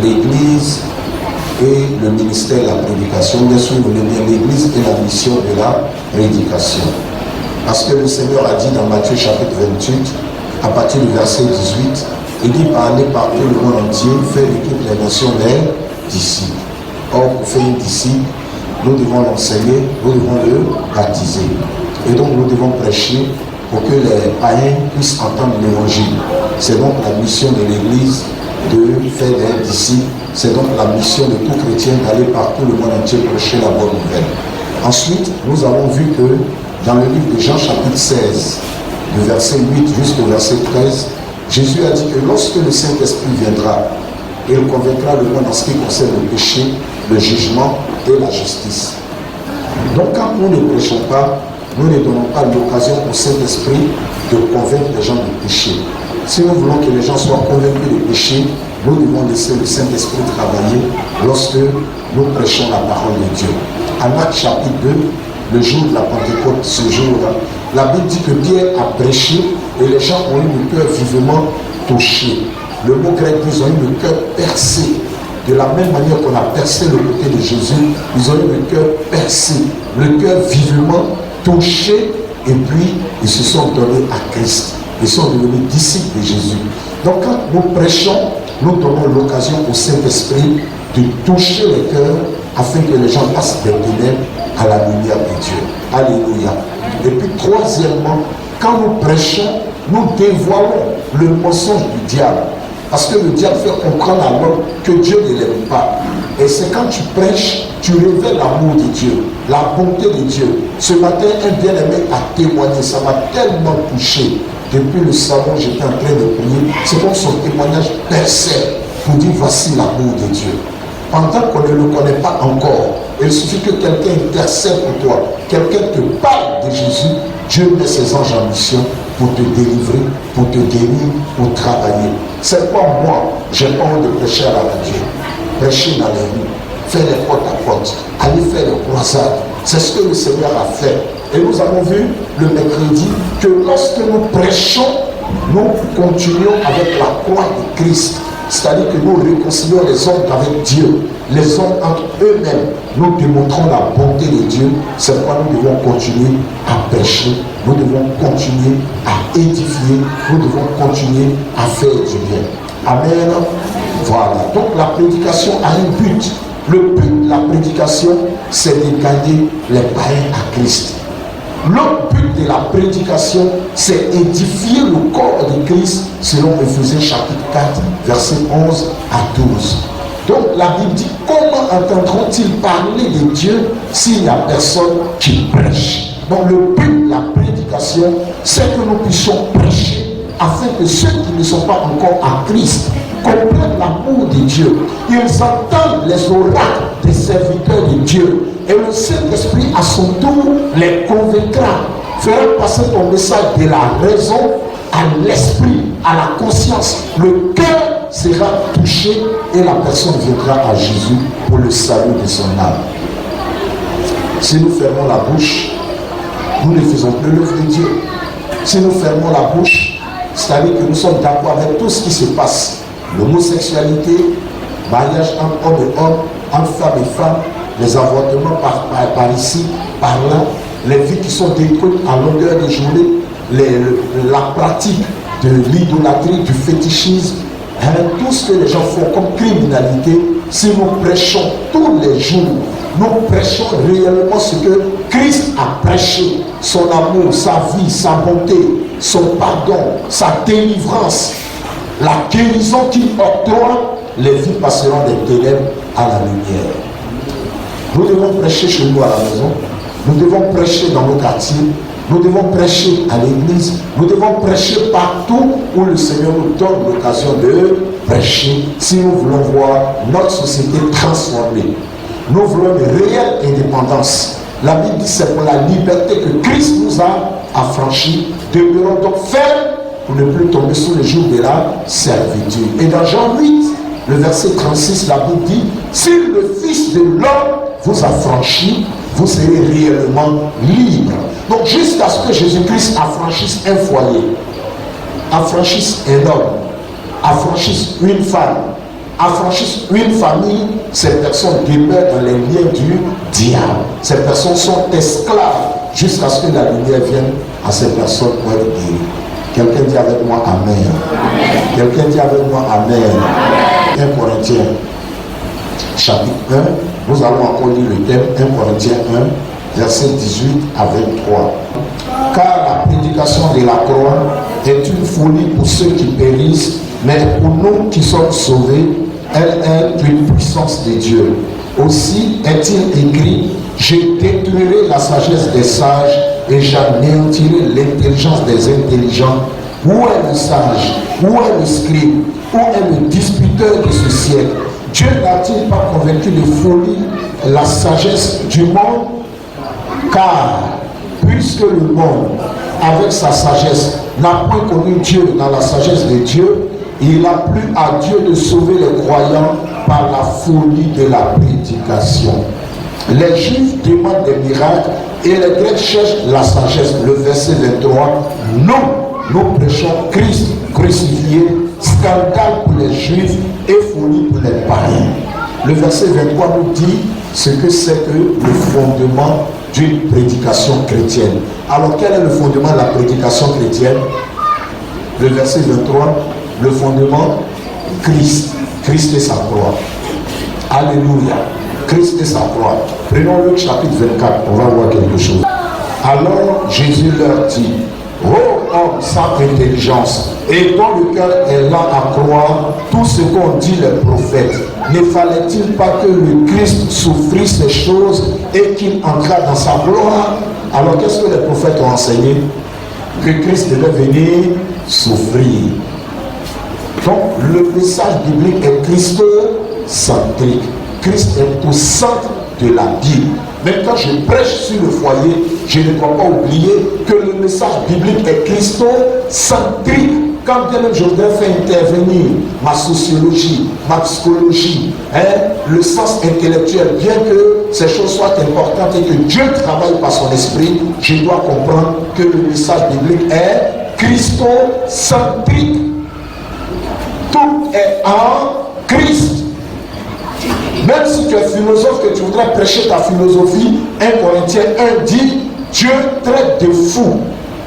L'Église et le ministère de la prédication, bien sûr, vous voulez bien l'Église et la mission de la prédication. Parce que le Seigneur a dit dans Matthieu chapitre 28, à partir du verset 18, il dit parler partout le monde entier, faire de toutes les nations des disciples. Or, pour faire un disciple, nous devons l'enseigner, nous devons le baptiser. Et donc, nous devons prêcher pour que les païens puissent entendre l'évangile. C'est donc la mission de l'Église de faire des disciples. C'est donc la mission de tout chrétien d'aller partout le monde entier prêcher la bonne nouvelle. Ensuite, nous avons vu que dans le livre de Jean chapitre 16, du verset 8 jusqu'au verset 13, Jésus a dit que lorsque le Saint-Esprit viendra, il convaincra le monde en ce qui concerne le péché, le jugement et la justice. Donc quand nous ne prêchons pas, nous ne donnons pas l'occasion au Saint-Esprit de convaincre les gens du péché. Si nous voulons que les gens soient convaincus du péché, nous devons laisser le Saint-Esprit travailler lorsque nous prêchons la parole de Dieu. En Actes chapitre 2, le jour de la Pentecôte, ce jour-là, la Bible dit que Pierre a prêché et les gens ont eu le cœur vivement touché. Le mot grec dit qu'ils ont eu le cœur percé. De la même manière qu'on a percé le côté de Jésus, ils ont eu le cœur percé, le cœur vivement touché, et puis ils se sont donnés à Christ. Ils sont devenus disciples de Jésus. Donc quand nous prêchons, nous donnons l'occasion au Saint-Esprit de toucher les cœurs afin que les gens passent des ténèbres à la lumière de Dieu. Alléluia. Et puis troisièmement, quand nous prêchons, nous dévoilons le mensonge du diable. Parce que le diable fait comprendre à l'homme que Dieu ne l'aime pas. Et c'est quand tu prêches, tu révèles l'amour de Dieu, la bonté de Dieu. Ce matin, un bien-aimé a témoigné, ça m'a tellement touché. Depuis le salon, j'étais en train de prier. C'est comme son témoignage perçait pour dire voici l'amour de Dieu. Pendant qu'on ne le connaît pas encore, il suffit que quelqu'un intercède pour toi, quelqu'un te parle de Jésus, Dieu met ses anges en mission pour te délivrer, pour te guérir, pour travailler. C'est pas moi, j'ai pas envie de prêcher à la radio. Prêcher dans les rues, faire les porte à porte, aller faire les croisades. C'est ce que le Seigneur a fait. Et nous avons vu le mercredi que lorsque nous prêchons, nous continuons avec la croix de Christ. C'est-à-dire que nous réconcilions les hommes avec Dieu, les hommes entre eux-mêmes. Nous démontrons la bonté de Dieu. C'est pourquoi nous devons continuer à prêcher, nous devons continuer à édifier, nous devons continuer à faire du bien. Amen. Voilà. Donc la prédication a un but. Le but de la prédication, c'est de gagner les païens à Christ. L'autre but de la prédication, c'est édifier le corps de Christ selon Éphésiens chapitre 4, verset 11 à 12. Donc la Bible dit, comment entendront-ils parler de Dieu s'il n'y a personne qui prêche? Donc le but de la prédication, c'est que nous puissions prêcher afin que ceux qui ne sont pas encore à Christ comprennent l'amour de Dieu. Ils entendent les oracles des serviteurs de Dieu. Et le Saint-Esprit, à son tour, les convaincra, fera passer ton message de la raison à l'esprit, à la conscience. Le cœur sera touché et la personne viendra à Jésus pour le salut de son âme. Si nous fermons la bouche, nous ne faisons plus l'œuvre de Dieu. Si nous fermons la bouche, c'est-à-dire que nous sommes d'accord avec tout ce qui se passe. L'homosexualité, mariage entre hommes et hommes, entre femmes et femmes, les avortements par ici, par là, les vies qui sont détruites à longueur de journée, la pratique de l'idolâtrie, du fétichisme, tout ce que les gens font comme criminalité. Si nous prêchons tous les jours, nous prêchons réellement ce que Christ a prêché, son amour, sa vie, sa bonté, son pardon, sa délivrance, la guérison qu'il octroie, les vies passeront des ténèbres à la lumière. Nous devons prêcher chez nous à la maison, Nous devons prêcher dans nos quartiers. Nous devons prêcher à l'église. Nous devons prêcher partout où le Seigneur nous donne l'occasion de prêcher. Si nous voulons voir notre société transformée. Nous voulons une réelle indépendance. La Bible dit c'est pour la liberté que Christ nous a affranchis. Demeurons donc fermes pour ne plus tomber sous le joug de la servitude. Et dans Jean 8, le verset 36, la Bible dit, si le Fils de l'homme vous affranchit, vous serez réellement libre. Donc jusqu'à ce que Jésus-Christ affranchisse un foyer, affranchisse un homme, affranchisse une femme, affranchisse une famille, ces personnes demeurent dans les liens du diable. Ces personnes sont esclaves jusqu'à ce que la lumière vienne à ces personnes pour être guéries. Quelqu'un dit avec moi Amen. Amen. Quelqu'un dit avec moi Amen. Amen. 1 Corinthiens chapitre 1, nous allons encore lire le thème 1 Corinthiens 1, verset 18 à 23. Car la prédication de la croix est une folie pour ceux qui périssent, mais pour nous qui sommes sauvés, elle est une puissance de Dieu. Aussi est-il écrit, je détruirai la sagesse des sages et j'anéantirai l'intelligence des intelligents. Où est le sage? Où est le scribe? Où est le disputeur de ce siècle? Dieu n'a-t-il pas convaincu de folie la sagesse du monde? Car puisque le monde, avec sa sagesse, n'a point connu Dieu dans la sagesse de Dieu, il a plu à Dieu de sauver les croyants par la folie de la prédication. Les Juifs demandent des miracles et les Grecs cherchent la sagesse. Le verset 23, nous prêchons Christ crucifié, scandale pour les Juifs et folie pour les païens. Le verset 23 nous dit ce que c'est que le fondement d'une prédication chrétienne. Alors quel est le fondement de la prédication chrétienne? Le verset 23, le fondement, Christ. Christ et sa croix. Alléluia. Christ et sa croix. Prenons le chapitre 24, on va voir quelque chose. Alors Jésus leur dit, ô homme sans intelligence, et dont le cœur est là à croire tout ce qu'ont dit les prophètes, ne fallait-il pas que le Christ souffrisse ces choses et qu'il entrât dans sa gloire? Alors qu'est-ce que les prophètes ont enseigné? Que Christ devait venir souffrir. Donc le message biblique est christocentrique. Christ est au centre de la Bible. Même quand je prêche sur le foyer, je ne dois pas oublier que le message biblique est christocentrique. Quand bien même je voudrais faire intervenir ma sociologie, ma psychologie, le sens intellectuel, bien que ces choses soient importantes et que Dieu travaille par son esprit, je dois comprendre que le message biblique est christocentrique. Tout est en Christ. Même si tu es philosophe, que tu voudrais prêcher ta philosophie, 1 Corinthiens 1 dit, Dieu traite de fou,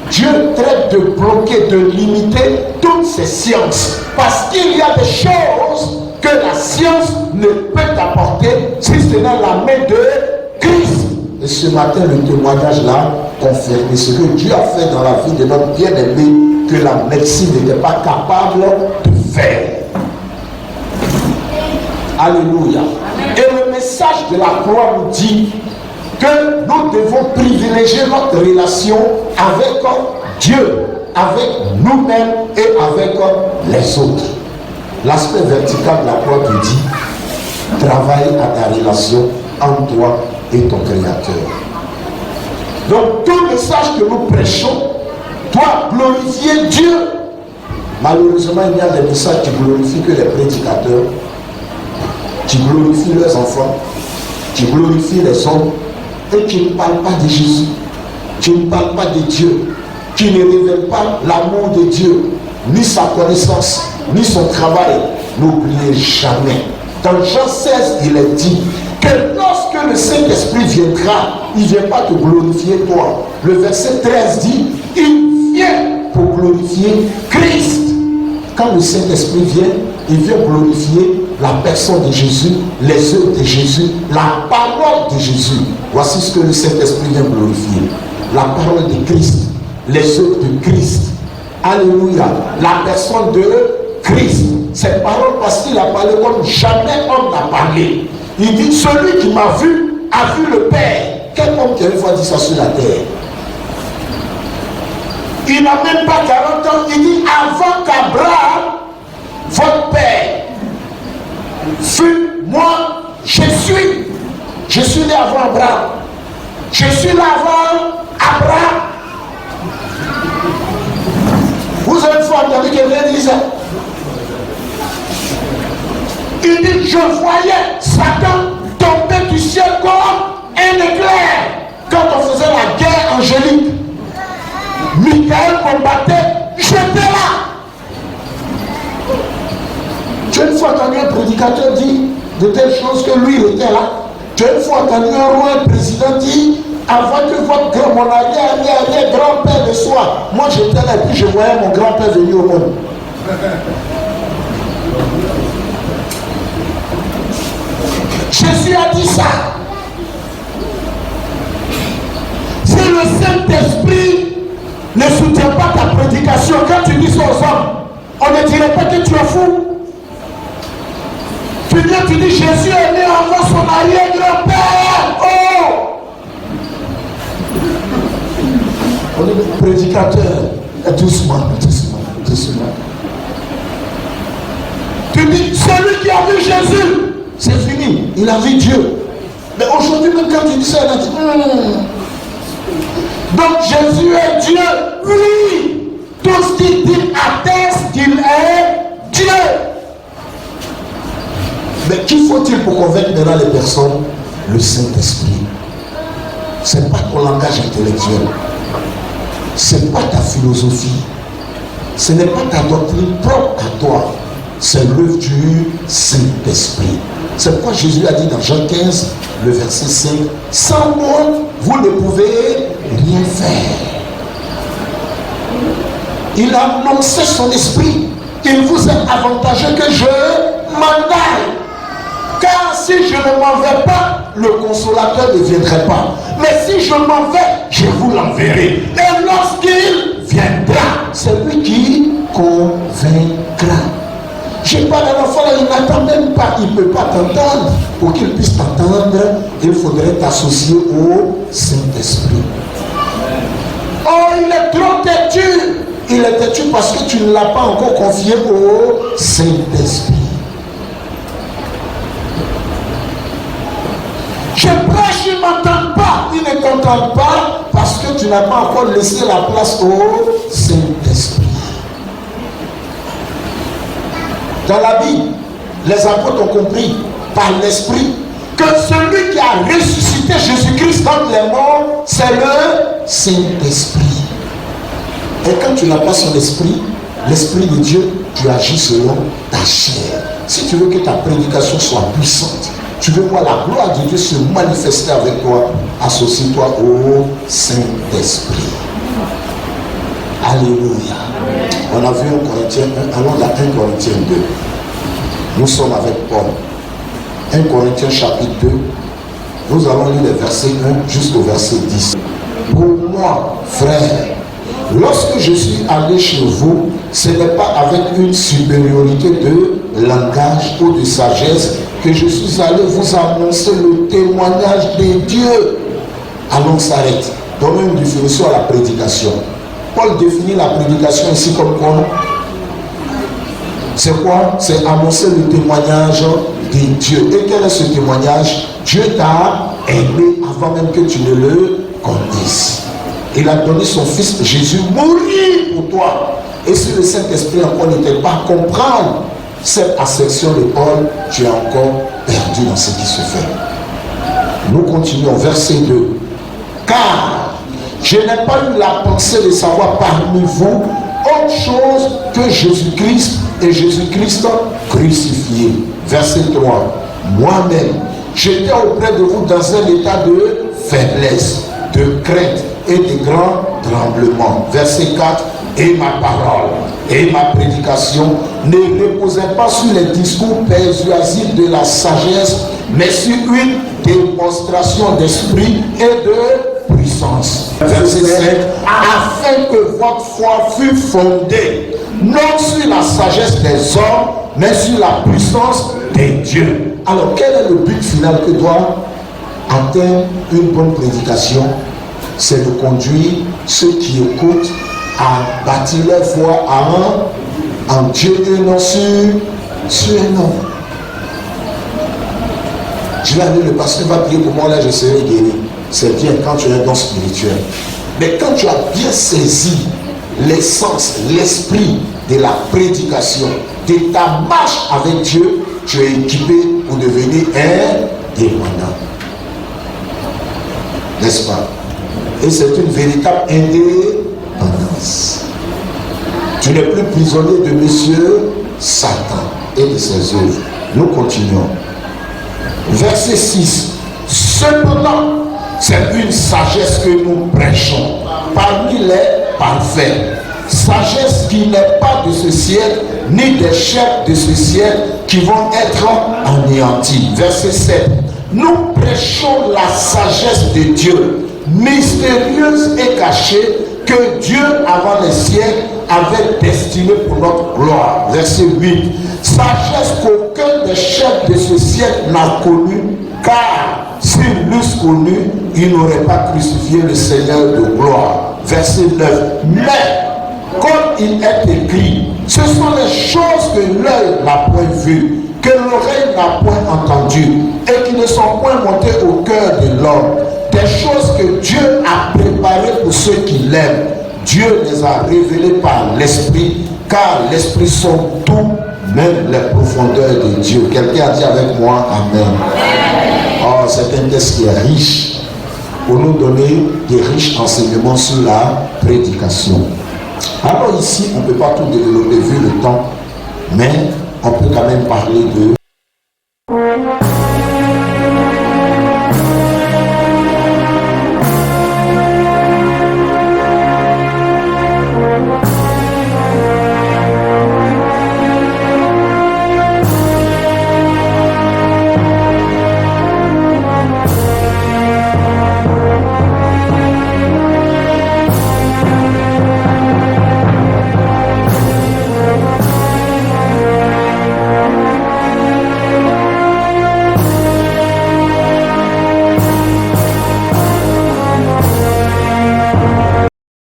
Dieu traite de bloquer, de limiter toutes ces sciences. Parce qu'il y a des choses que la science ne peut apporter si ce n'est la main de Christ. Et ce matin, le témoignage l'a confirmé. Ce que Dieu a fait dans la vie de notre bien-aimé, que la médecine n'était pas capable de faire. Alléluia. Et le message de la croix nous dit que nous devons privilégier notre relation avec Dieu, avec nous-mêmes et avec les autres. L'aspect vertical de la croix te dit, travaille à ta relation entre toi et ton Créateur. Donc tout message que nous prêchons doit glorifier Dieu. Malheureusement, il y a des messages qui glorifient que les prédicateurs, qui glorifient leurs enfants, qui glorifient les hommes, et qui ne parlent pas de Jésus, qui ne parlent pas de Dieu, qui ne révèlent pas l'amour de Dieu, ni sa connaissance, ni son travail. N'oubliez jamais. Dans Jean 16, il est dit que lorsque le Saint-Esprit viendra, il ne vient pas te glorifier toi. Le verset 13 dit, il vient pour glorifier Christ. Quand le Saint-Esprit vient, il vient glorifier la personne de Jésus, les œuvres de Jésus, la parole de Jésus. Voici ce que le Saint-Esprit vient glorifier. La parole de Christ, les œuvres de Christ. Alléluia. La personne de Christ. Cette parole, parce qu'il a parlé comme jamais homme n'a parlé. Il dit, celui qui m'a vu a vu le Père. Quel homme qui a une fois dit ça sur la terre? Il n'a même pas 40 ans. Il dit avant qu'Abraham, votre père, fût moi, je suis né avant Abraham. Je suis là avant Abraham. Vous avez une fois entendu quelqu'un dire ça? Il dit, je voyais Satan tomber du ciel comme un éclair. Quand on faisait la guerre angélique, Michael combattait, j'étais là. Tu as une fois entendu un prédicateur dire de telles choses que lui il était là. Tu as une fois entendu un roi, un président dire, avant que votre grand, mon arrière grand-père de soi, moi j'étais là et puis je voyais mon grand-père venir au monde. Jésus a dit ça. Si le Saint-Esprit ne soutient pas ta prédication, quand tu dis ça aux hommes, on ne dirait pas que tu es fou. Tu viens, tu dis Jésus est né avant son arrière-grand-père. Oh! On est prédicateur. Doucement. Tu dis celui qui a vu Jésus, c'est fini, il a vu Dieu. Mais aujourd'hui, même quand tu dis ça, il a dit donc Jésus est Dieu. Oui, tout ce qu'il dit atteste qu'il est Dieu. Mais qu'il faut-il pour convaincre maintenant les personnes? Le Saint-Esprit. Ce n'est pas ton langage intellectuel. Ce n'est pas ta philosophie. Ce n'est pas ta doctrine propre à toi. C'est l'œuvre du Saint-Esprit. C'est pourquoi Jésus a dit dans Jean 15, le verset 5, sans moi, vous ne pouvez rien faire. Il a annoncé son esprit. Il vous est avantageux que je m'en aille. Car si je ne m'en vais pas, le consolateur ne viendrait pas. Mais si je m'en vais, je vous l'enverrai. Et lorsqu'il viendra, c'est lui qui convaincra. Je parle à l'enfant, il n'attend même pas, il ne peut pas t'entendre. Pour qu'il puisse t'entendre, il faudrait t'associer au Saint-Esprit. Oh, il est trop têtu. Il est têtu parce que tu ne l'as pas encore confié au Saint-Esprit. Je prêche, il ne m'entend pas. Il ne t'entend pas parce que tu n'as pas encore laissé la place au Saint-Esprit. Dans la Bible, les apôtres ont compris par l'Esprit que celui qui a ressuscité Jésus-Christ d'entre les morts, c'est le Saint-Esprit. Et quand tu n'as pas son esprit, l'Esprit de Dieu, tu agis selon ta chair. Si tu veux que ta prédication soit puissante, tu veux voir la gloire de Dieu se manifester avec toi, associe-toi au Saint-Esprit. Alléluia. On a vu 1 Corinthiens 1, allons dans 1 Corinthiens 2. Nous sommes avec Paul. 1 Corinthiens chapitre 2. Nous allons lire les versets 1 jusqu'au verset 10. Pour moi, frère, lorsque je suis allé chez vous, ce n'est pas avec une supériorité de langage ou de sagesse que je suis allé vous annoncer le témoignage de Dieu. Allons s'arrêter. Donnons une définition à la prédication. Paul définit la prédication ici comme quoi? C'est quoi? C'est annoncer le témoignage de Dieu. Et quel est ce témoignage? Dieu t'a aimé avant même que tu ne le connaisses. Il a donné son fils Jésus mourir pour toi. Et si le Saint-Esprit encore n'était pas à comprendre cette assertion de Paul, tu es encore perdu dans ce qui se fait. Nous continuons, verset 2. Car je n'ai pas eu la pensée de savoir parmi vous autre chose que Jésus-Christ et Jésus-Christ crucifié. Verset 3. Moi-même, j'étais auprès de vous dans un état de faiblesse, de crainte et de grand tremblement. Verset 4. Et ma parole et ma prédication ne reposaient pas sur les discours persuasifs de la sagesse, mais sur une démonstration d'esprit et de puissance. Verset 5. Afin que votre foi fût fondée non sur la sagesse des hommes, mais sur la puissance de Dieu. Alors quel est le but final que doit atteindre une bonne prédication, c'est de conduire ceux qui écoutent à bâtir leur foi en Dieu et non sur un homme. Je l'ai dit, le pasteur va prier pour moi, là je serai guéri. C'est bien quand tu es un don spirituel. Mais quand tu as bien saisi l'essence, l'esprit de la prédication, de ta marche avec Dieu, tu es équipé pour devenir indépendant. N'est-ce pas? Et c'est une véritable indépendance. Tu n'es plus prisonnier de monsieur Satan et de ses œuvres. Nous continuons. Verset 6. Cependant, c'est une sagesse que nous prêchons parmi les parfaits. Sagesse qui n'est pas de ce siècle, ni des chefs de ce siècle qui vont être anéantis. Verset 7. Nous prêchons la sagesse de Dieu, mystérieuse et cachée, que Dieu, avant les siècles, avait destinée pour notre gloire. Verset 8. Sagesse qu'aucun des chefs de ce siècle n'a connue, car s'ils l'eussent connue, ils n'auraient pas crucifié le Seigneur de gloire. Verset 9. Mais, comme il est écrit, ce sont les choses que l'œil n'a point vues, que l'oreille n'a point entendues, et qui ne sont point montées au cœur de l'homme. Des choses que Dieu a préparées pour ceux qui l'aiment. Dieu les a révélées par l'Esprit, car l'Esprit sont tout, même les profondeurs de Dieu. Quelqu'un a dit avec moi Amen. Oh, c'est un texte qui est riche pour nous donner des riches enseignements sur la prédication. Alors ici, on ne peut pas tout développer vu le temps, mais on peut quand même parler de